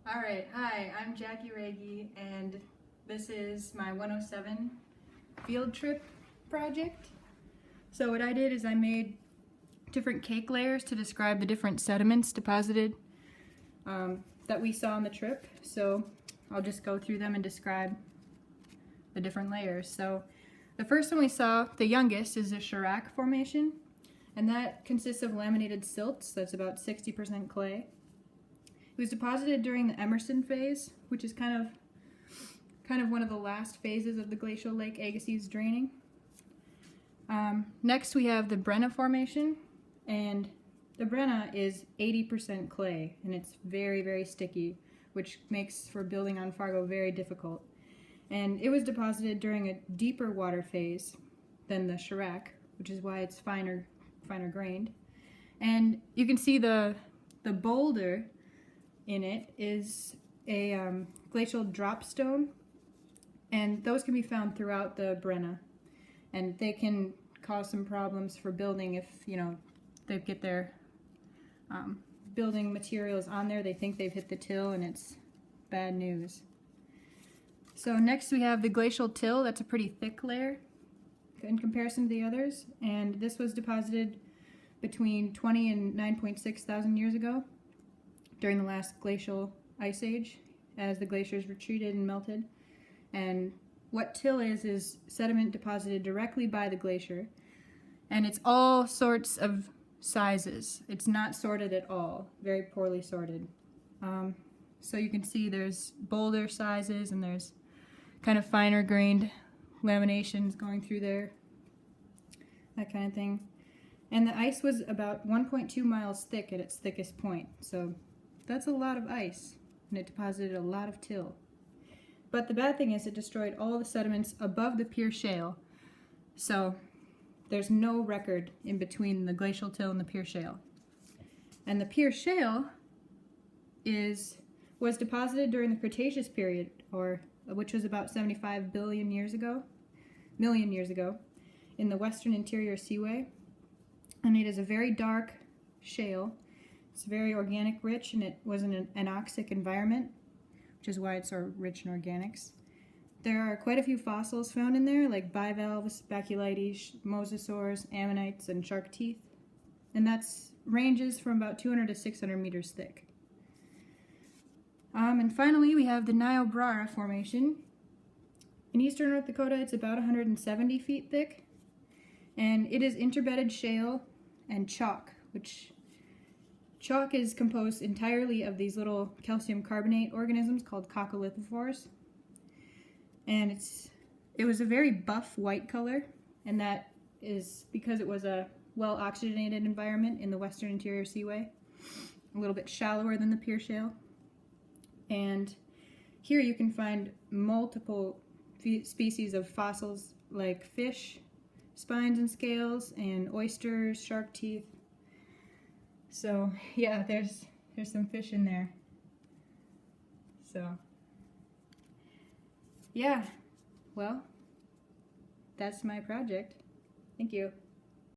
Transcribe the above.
Alright, hi, I'm Jackie Ragey, and this is my 107 field trip project. So what I did is I made different cake layers to describe the different sediments deposited that we saw on the trip. So I'll just go through them and describe the different layers. So the first one we saw, the youngest, is the Chirac Formation, and that consists of laminated silts. That's about 60% clay. It was deposited during the Emerson phase, which is kind of one of the last phases of the glacial Lake Agassiz draining. Next we have the Brenna Formation, and the Brenna is 80% clay, and it's very, very sticky, which makes for building on Fargo very difficult. And it was deposited during a deeper water phase than the Chirac, which is why it's finer grained. And you can see the boulder in it is a glacial dropstone, and those can be found throughout the Brenna, and they can cause some problems for building if they get their building materials on there. They think they've hit the till, and it's bad news. So next we have the glacial till. That's a pretty thick layer in comparison to the others, and this was deposited between 20 and 9.6 thousand years ago during the last glacial ice age, as the glaciers retreated and melted. And what till is sediment deposited directly by the glacier, and it's all sorts of sizes. It's not sorted at all, very poorly sorted. So you can see there's boulder sizes, and there's kind of finer grained laminations going through there, that kind of thing. And the ice was about 1.2 miles thick at its thickest point, so that's a lot of ice, and it deposited a lot of till. But the bad thing is it destroyed all the sediments above the pure shale, so there's no record in between the glacial till and the pure shale. And the pure shale was deposited during the Cretaceous period, which was about 75 million years ago, in the western interior seaway. And it is a very dark shale. It's very organic rich, and it was in an anoxic environment, which is why it's so rich in organics. There are quite a few fossils found in there, like bivalves, baculites, mosasaurs, ammonites, and shark teeth. And that's ranges from about 200 to 600 meters thick. And finally, we have the Niobrara Formation. In eastern North Dakota, it's about 170 feet thick, and it is interbedded shale and chalk, which chalk is composed entirely of these little calcium carbonate organisms called coccolithophores. And it was a very buff white color, and that is because it was a well-oxygenated environment in the western interior seaway, a little bit shallower than the pure shale. And here you can find multiple species of fossils like fish, spines and scales, and oysters, shark teeth. So yeah, there's some fish in there. So yeah, well, that's my project. Thank you.